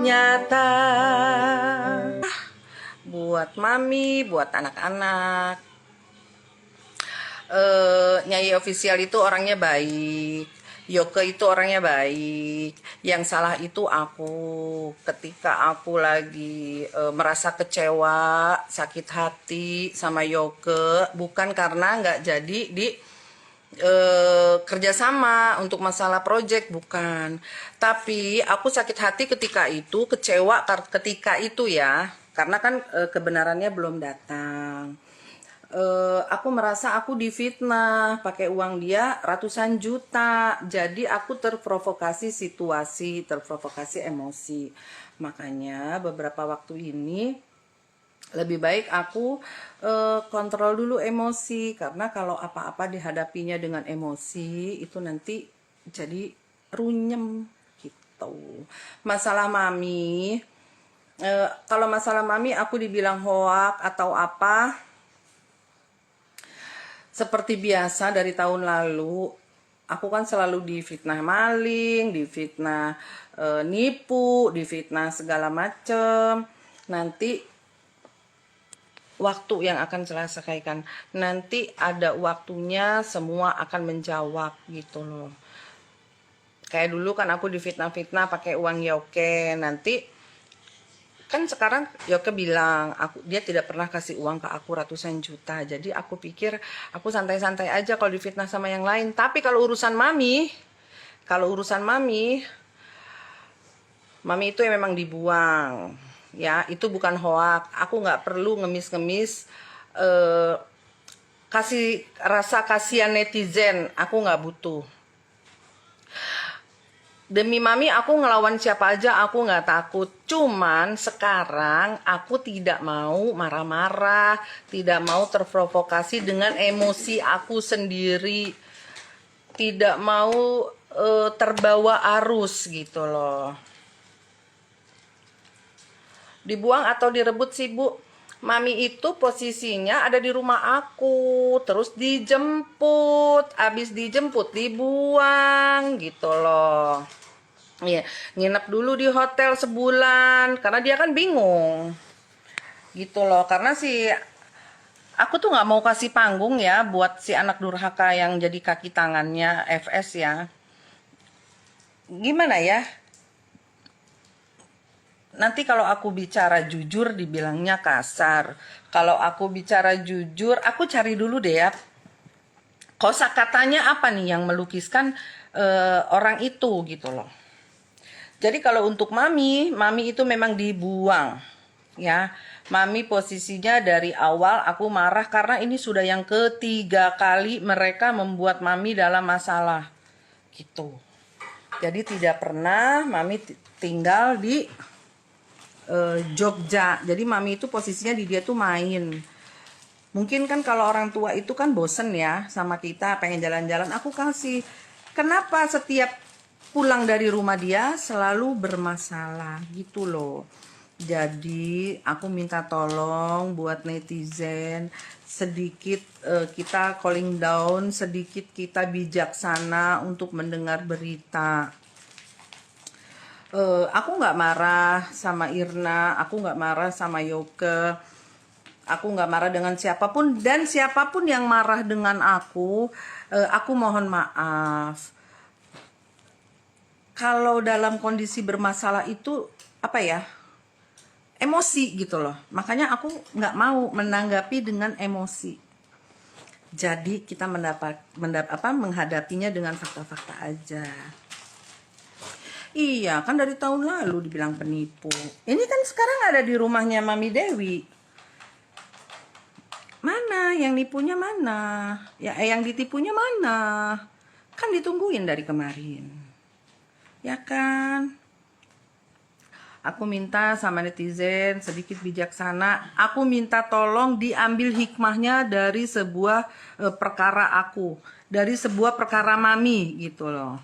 nyata. Buat mami, buat anak-anak. Nyai Official itu orangnya baik. Yoke itu orangnya baik. Yang salah itu aku. Ketika aku lagi merasa kecewa, sakit hati sama Yoke, bukan karena nggak jadi di kerjasama untuk masalah project, bukan. Tapi aku sakit hati ketika itu, kecewa ketika itu ya, karena kan kebenarannya belum datang. Aku merasa aku difitnah pakai uang dia ratusan juta, jadi aku terprovokasi situasi, terprovokasi emosi. Makanya beberapa waktu ini lebih baik aku kontrol dulu emosi, karena kalau apa-apa dihadapinya dengan emosi itu nanti jadi runyem gitu. Masalah mami, kalau masalah mami aku dibilang hoak atau apa, seperti biasa dari tahun lalu, aku kan selalu difitnah maling, difitnah nipu, difitnah segala macem. Nanti waktu yang akan selesaikan, nanti ada waktunya semua akan menjawab gitu loh. Kayak dulu kan aku difitnah-fitnah pakai uang Yoke, nanti kan sekarang Yoke bilang dia tidak pernah kasih uang ke aku ratusan juta. Jadi aku pikir aku santai-santai aja kalau difitnah sama yang lain. Tapi kalau urusan mami itu yang memang dibuang. Ya, itu bukan hoak. Aku nggak perlu ngemis-ngemis kasih rasa kasihan netizen. Aku nggak butuh. Demi mami aku ngelawan siapa aja, aku nggak takut. Cuman sekarang aku tidak mau marah-marah, tidak mau terprovokasi dengan emosi aku sendiri, tidak mau terbawa arus gitu loh. Dibuang atau direbut sih bu, mami itu posisinya ada di rumah aku, terus dijemput, abis dijemput dibuang gitu loh. Iya, nginep dulu di hotel sebulan karena dia kan bingung gitu loh. Karena aku tuh nggak mau kasih panggung ya buat si anak durhaka yang jadi kaki tangannya FS ya. Gimana ya, nanti kalau aku bicara jujur dibilangnya kasar. Kalau aku bicara jujur, aku cari dulu deh ya, kosakatanya apa nih yang melukiskan orang itu gitu loh. Jadi kalau untuk mami itu memang dibuang ya. Mami posisinya dari awal aku marah karena ini sudah yang ketiga kali mereka membuat mami dalam masalah gitu. Jadi tidak pernah mami tinggal di Jogja. Jadi mami itu posisinya di dia tuh main. Mungkin kan kalau orang tua itu kan bosen ya sama kita, pengen jalan-jalan, aku kasih. Kenapa setiap pulang dari rumah dia selalu bermasalah gitu loh. Jadi aku minta tolong buat netizen, sedikit kita calling down, sedikit kita bijaksana untuk mendengar berita. Aku nggak marah sama Irna, aku nggak marah sama Yoke, aku nggak marah dengan siapapun, dan siapapun yang marah dengan aku mohon maaf. Kalau dalam kondisi bermasalah itu apa ya, emosi gitu loh. Makanya aku nggak mau menanggapi dengan emosi. Jadi kita menghadapinya dengan fakta-fakta aja. Iya, kan dari tahun lalu dibilang penipu. Ini kan sekarang ada di rumahnya Mami Dewi. Mana yang nipunya mana? Ya, yang ditipunya mana? Kan ditungguin dari kemarin. Ya kan? Aku minta sama netizen sedikit bijaksana. Aku minta tolong diambil hikmahnya dari sebuah perkara aku. Dari sebuah perkara mami gitu loh.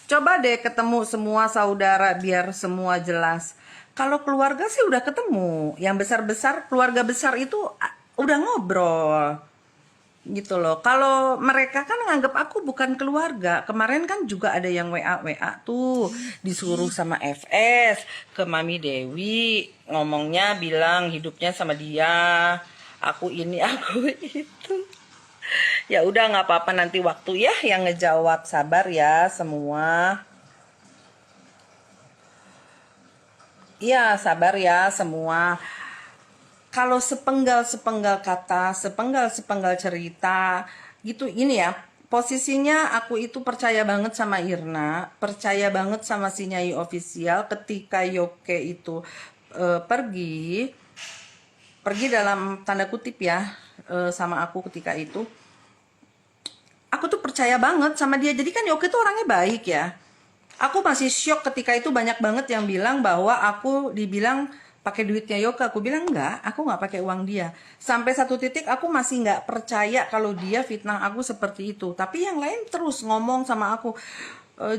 Coba deh ketemu semua saudara biar semua jelas. Kalau keluarga sih udah ketemu. Yang besar-besar, keluarga besar itu udah ngobrol. gitu loh. Kalau mereka kan nganggap aku bukan keluarga. Kemarin kan juga ada yang WA tuh disuruh sama FS ke Mami Dewi, ngomongnya bilang hidupnya sama dia, aku ini aku itu. Ya udah nggak apa-apa, nanti waktu ya yang ngejawab. Sabar ya semua. Iya, sabar ya semua. Kalau sepenggal-sepenggal kata, sepenggal-sepenggal cerita gitu, ini ya, posisinya aku itu percaya banget sama Irna, percaya banget sama si Nyai Official ketika Yoke itu pergi dalam tanda kutip ya, sama aku ketika itu. Aku tuh percaya banget sama dia. Jadi kan Yoke tuh orangnya baik ya. Aku masih shock ketika itu banyak banget yang bilang bahwa aku dibilang pakai duitnya Yoka. Aku bilang enggak, aku nggak pakai uang dia. Sampai satu titik aku masih nggak percaya kalau dia fitnah aku seperti itu. Tapi yang lain terus ngomong sama aku,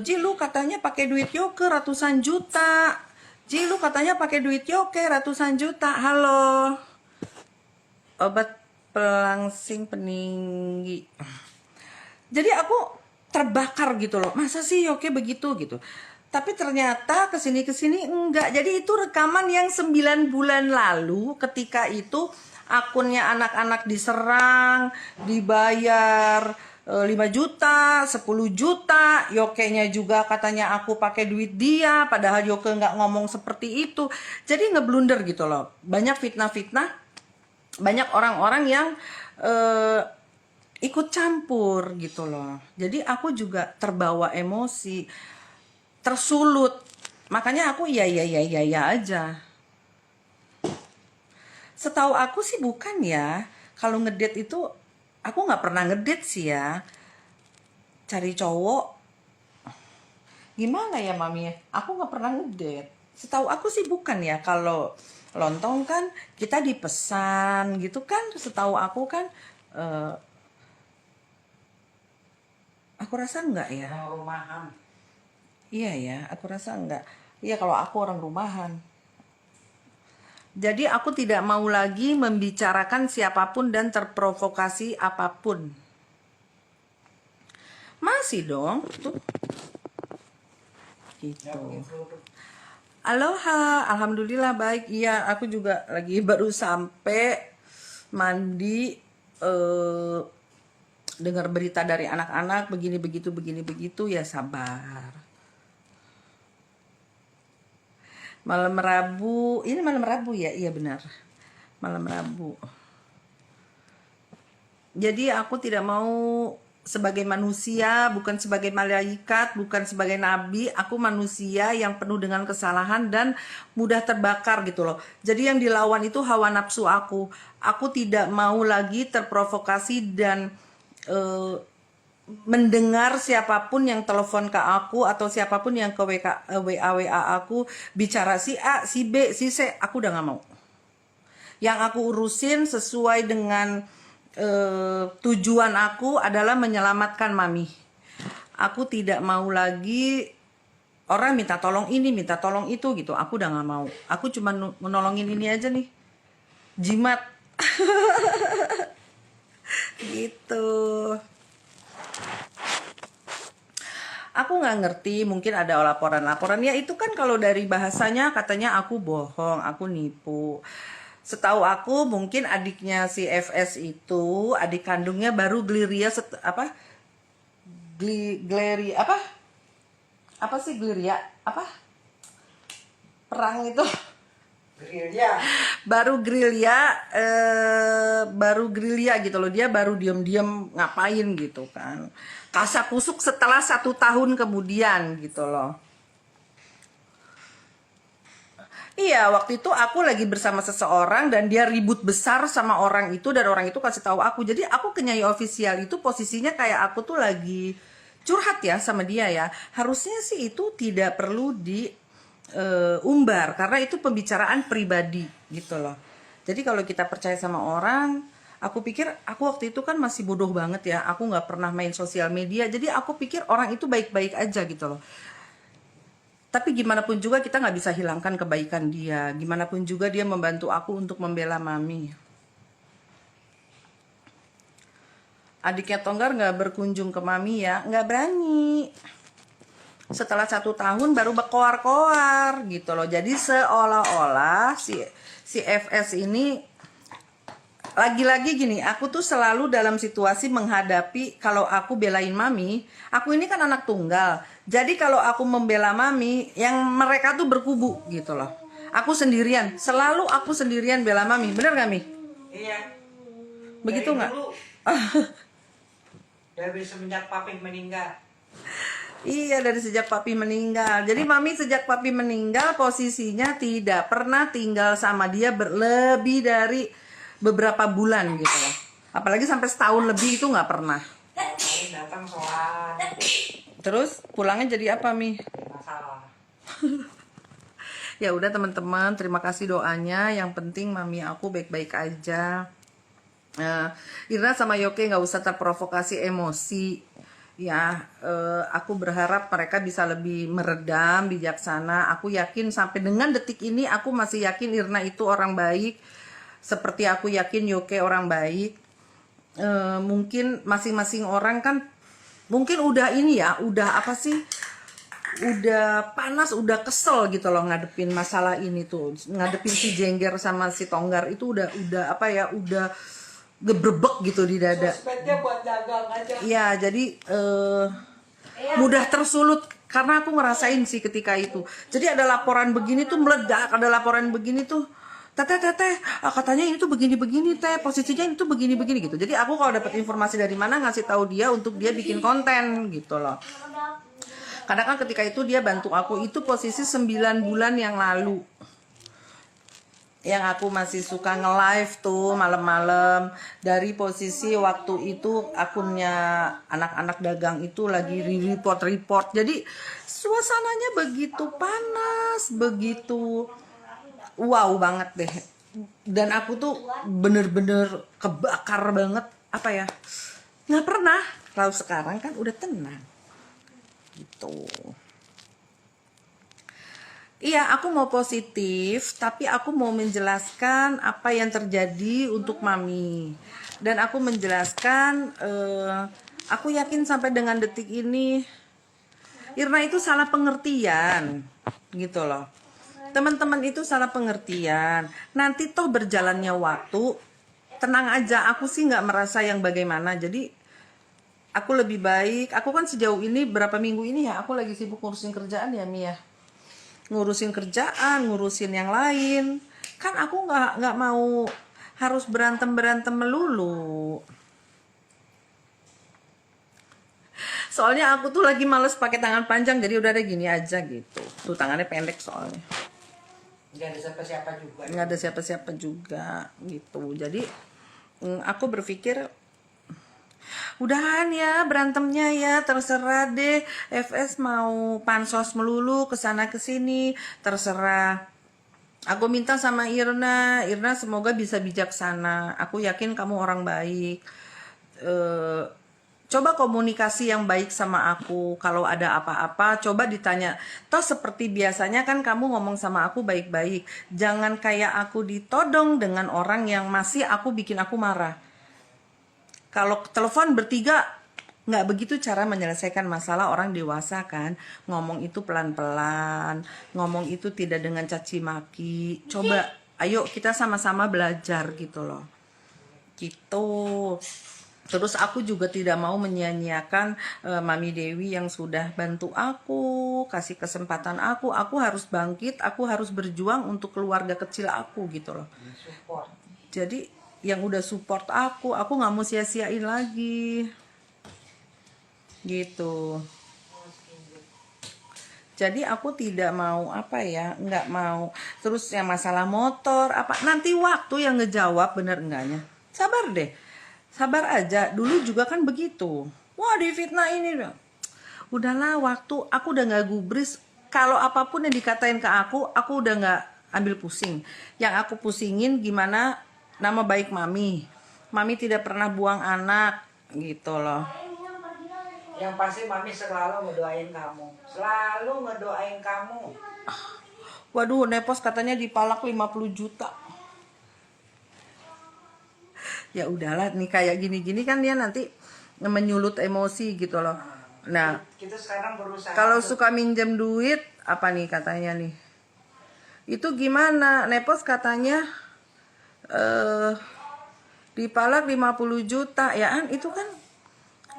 Ji lu katanya pakai duit Yoke ratusan juta. Ji lu katanya pakai duit Yoke ratusan juta. Halo, obat pelangsing peninggi. Jadi aku terbakar gitu loh, masa sih Yoke begitu gitu. Tapi ternyata kesini enggak. Jadi itu rekaman yang 9 bulan lalu, ketika itu akunnya anak-anak diserang, dibayar 5 juta, 10 juta, Yoke-nya juga katanya aku pakai duit dia, padahal Yoke nggak ngomong seperti itu. Jadi ngeblunder gitu loh, banyak fitnah-fitnah, banyak orang-orang yang ikut campur gitu loh. Jadi aku juga terbawa emosi, tersulut. Makanya aku iya aja. Setahu aku sih bukan ya. Kalau ngedate itu aku nggak pernah ngedate sih ya. Cari cowok gimana ya Mami? Aku nggak pernah ngedate. Setahu aku sih bukan ya. Kalau lontong kan kita dipesan gitu kan. Setahu aku kan aku rasa enggak ya. Orang rumahan. Iya ya, aku rasa enggak. Iya, kalau aku orang rumahan. Jadi aku tidak mau lagi membicarakan siapapun dan terprovokasi apapun. Masih dong. Tuh. Gitu. Aloha, alhamdulillah baik. Iya, aku juga lagi baru sampai mandi, dengar berita dari anak-anak begini begitu ya, sabar. Malam Rabu, ini malam Rabu ya, iya benar, malam Rabu. Jadi aku tidak mau sebagai manusia, bukan sebagai malaikat, bukan sebagai nabi, aku manusia yang penuh dengan kesalahan dan mudah terbakar gitu loh. Jadi yang dilawan itu hawa nafsu aku. Aku tidak mau lagi terprovokasi dan mendengar siapapun yang telepon ke aku atau siapapun yang ke WA aku bicara si A, si B, si C, aku udah gak mau. Yang aku urusin sesuai dengan tujuan aku adalah menyelamatkan Mami. Aku tidak mau lagi orang minta tolong ini, minta tolong itu gitu. Aku udah gak mau. Aku cuma menolongin ini aja nih, jimat. Gitu. Aku nggak ngerti, mungkin ada laporan-laporan ya, itu kan kalau dari bahasanya katanya aku bohong, aku nipu. Setahu aku mungkin adiknya si FS itu, adik kandungnya baru Gliria apa sih Gliria apa perang itu Gerilya. baru gerilya gitu loh, dia baru diam-diam ngapain gitu kan, kasak kusuk setelah 1 tahun kemudian gitu loh. Iya, waktu itu aku lagi bersama seseorang dan dia ribut besar sama orang itu, dan orang itu kasih tahu aku. Jadi aku ke Nyai Official itu posisinya kayak aku tuh lagi curhat ya sama dia ya. Harusnya sih itu tidak perlu di umbar karena itu pembicaraan pribadi gitu loh. Jadi kalau kita percaya sama orang, aku pikir aku waktu itu kan masih bodoh banget ya, aku nggak pernah main sosial media, jadi aku pikir orang itu baik-baik aja gitu loh. Tapi gimana pun juga kita nggak bisa hilangkan kebaikan dia, gimana pun juga dia membantu aku untuk membela Mami. adiknya Tonggar nggak berkunjung ke mami ya, nggak berani. Setelah 1 tahun baru berkoar-koar gitu loh. Jadi seolah-olah si FS ini lagi-lagi gini, aku tuh selalu dalam situasi menghadapi kalau aku belain mami, aku ini kan anak tunggal. Jadi kalau aku membela mami, yang mereka tuh berkubu gitu loh. Aku sendirian, selalu aku sendirian bela mami, bener gak Mi? Iya. Begitu nggak? Dari semenjak papi meninggal. Iya, dari sejak papi meninggal. Jadi mami sejak papi meninggal posisinya tidak pernah tinggal sama dia lebih dari beberapa bulan gitu loh. Apalagi sampai setahun lebih itu nggak pernah. Paling datang sholat. Terus pulangnya jadi apa Mi? Masalah. Ya udah teman-teman, terima kasih doanya. Yang penting mami aku baik-baik aja. Irna sama Yoke nggak usah terprovokasi emosi. Ya, aku berharap mereka bisa lebih meredam, bijaksana. Aku yakin sampai dengan detik ini aku masih yakin Irna itu orang baik. Seperti aku yakin Yoke orang baik. Mungkin masing-masing orang kan mungkin udah ini ya, udah apa sih? Udah panas, udah kesel gitu loh ngadepin masalah ini tuh. Ngadepin si Jengger sama si Tonggar itu udah apa ya, udah gebrebek gitu di dada. Sosmednya buat dagang aja. Iya, jadi mudah tersulut karena aku ngerasain sih ketika itu. Jadi ada laporan begini tuh meledak, ada laporan begini tuh teteh, katanya ini tuh begini-begini teh, posisinya itu begini-begini gitu. Jadi aku kalau dapat informasi dari mana ngasih tahu dia untuk dia bikin konten gitu loh. Karena kan ketika itu dia bantu aku itu posisi 9 bulan yang lalu. Yang aku masih suka nge-live tuh malam-malam. Dari posisi waktu itu akunnya anak-anak dagang itu lagi report. Jadi suasananya begitu panas, begitu wow banget deh. Dan aku tuh bener-bener kebakar banget. Apa ya, nggak pernah. Kalau sekarang kan udah tenang gitu. Iya, aku mau positif, tapi aku mau menjelaskan apa yang terjadi untuk mami. Dan aku menjelaskan, aku yakin sampai dengan detik ini Irna itu salah pengertian gitu loh. Teman-teman itu salah pengertian. Nanti toh berjalannya waktu, tenang aja, aku sih nggak merasa yang bagaimana. Jadi aku lebih baik, aku kan sejauh ini berapa minggu ini ya, aku lagi sibuk ngurusin kerjaan ya Mi ya. Ngurusin kerjaan, ngurusin yang lain. Kan aku nggak mau harus berantem melulu. Soalnya aku tuh lagi males pakai tangan panjang, jadi udah ada gini aja gitu. Tuh tangannya pendek soalnya. Nggak ada siapa-siapa juga. Nggak ada siapa-siapa juga gitu. Jadi aku berpikir udahan ya berantemnya ya, terserah deh. FS mau pansos melulu kesana kesini, terserah. Aku minta sama Irna semoga bisa bijaksana. Aku yakin kamu orang baik. Coba komunikasi yang baik sama aku. Kalau ada apa-apa coba ditanya. Toh seperti biasanya kan kamu ngomong sama aku baik-baik. Jangan kayak aku ditodong dengan orang yang masih aku bikin aku marah. Kalau telepon bertiga nggak begitu cara menyelesaikan masalah orang dewasa kan. Ngomong itu pelan-pelan, ngomong itu tidak dengan caci maki. Coba ayo kita sama-sama belajar gitu loh. Gitu. Terus aku juga tidak mau menyia-nyiakan Mami Dewi yang sudah bantu aku, kasih kesempatan aku harus bangkit, aku harus berjuang untuk keluarga kecil aku gitu loh. Support. Jadi yang udah support aku nggak mau sia-siain lagi gitu. Jadi aku tidak mau apa ya, nggak mau terus yang masalah motor apa nanti waktu yang ngejawab bener enggaknya. Sabar deh, sabar aja. Dulu juga kan begitu. Wah difitnah ini, udahlah waktu aku udah nggak gubris. Kalau apapun yang dikatain ke aku udah nggak ambil pusing. Yang aku pusingin gimana nama baik mami. Mami tidak pernah buang anak gitu loh. Yang pasti mami selalu ngedoain kamu. Selalu ngedoain kamu. Waduh, Nepos katanya dipalak 50 juta. Ya udahlah nih kayak gini-gini kan dia nanti menyulut emosi gitu loh. Nah, Kita sekarang berusaha. kalau suka minjem duit, apa nih katanya nih? Itu gimana? Nepos katanya dipalak 50 juta ya kan? Itu kan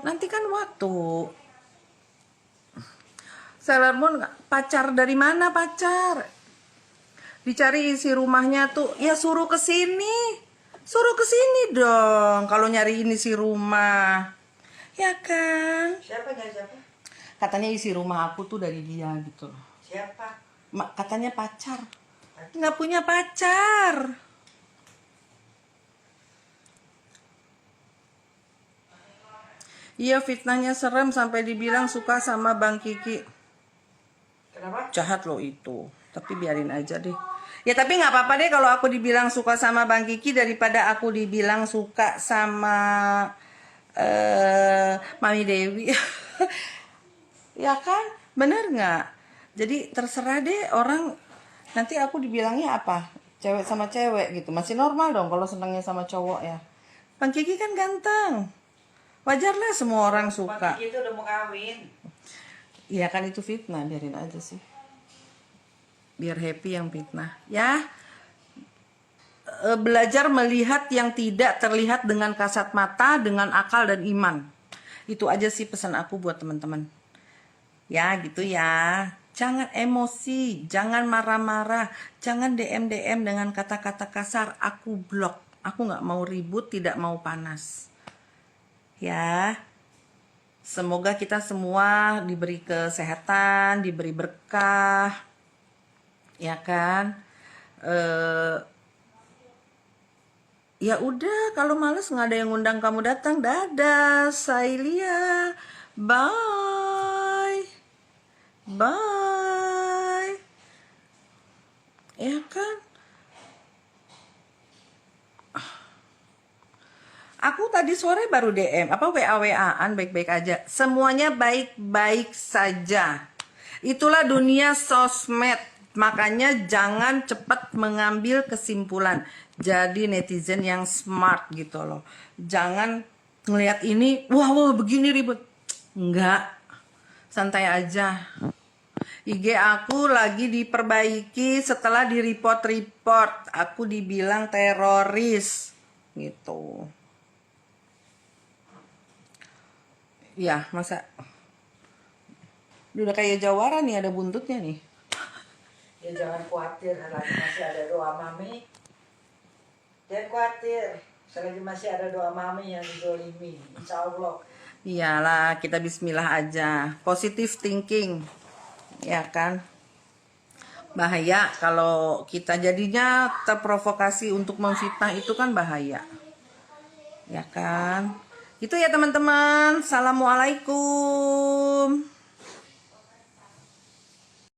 nanti kan waktu. Sailor Moon pacar dari mana pacar? Dicari isi rumahnya tuh, ya suruh ke sini. Suruh ke sini dong kalau nyari isi rumah. Ya kan? Siapa dari siapa? Katanya isi rumah aku tuh dari dia gitu loh. Siapa? Katanya pacar. Nggak punya pacar. Iya, fitnahnya serem sampai dibilang suka sama Bang Kiki. Kenapa? Jahat loh itu. Tapi biarin aja deh. Ya tapi nggak apa-apa deh kalau aku dibilang suka sama Bang Kiki daripada aku dibilang suka sama Mami Dewi. Ya kan? Bener nggak? Jadi terserah deh orang. Nanti aku dibilangnya apa? Cewek sama cewek gitu. Masih normal dong kalau senangnya sama cowok ya. Bang Kiki kan ganteng. Wajarlah semua orang suka. Bang Kiki itu udah mau kawin. Iya kan itu fitnah, biarin aja sih. Biar happy yang fitnah. Ya, belajar melihat yang tidak terlihat dengan kasat mata, dengan akal dan iman. Itu aja sih pesan aku buat teman-teman. Ya gitu ya. Jangan emosi, jangan marah-marah, jangan DM dengan kata-kata kasar. Aku blok. Aku nggak mau ribut, tidak mau panas. Ya. Semoga kita semua diberi kesehatan, diberi berkah, ya kan? Ya udah, kalau males nggak ada yang ngundang kamu datang, dadah, Sailia, bye, bye, ya kan? Aku tadi sore baru DM, apa WA-WA-an baik-baik aja. Semuanya baik-baik saja. Itulah dunia sosmed. Makanya jangan cepat mengambil kesimpulan. Jadi netizen yang smart gitu loh. Jangan ngelihat ini, wah begini ribet. Enggak. Santai aja. IG aku lagi diperbaiki setelah di report. Aku dibilang teroris. Gitu. Ya, masa udah kayak jawara nih, ada buntutnya nih. Ya jangan khawatir, selagi masih ada doa mami. Jangan khawatir, selagi masih ada doa mami yang dizolimi. Insya Allah. Iyalah, kita bismillah aja. Positive thinking. Ya kan? Bahaya kalau kita jadinya terprovokasi untuk memfitnah, itu kan bahaya. Ya kan? Itu ya teman-teman. Assalamualaikum.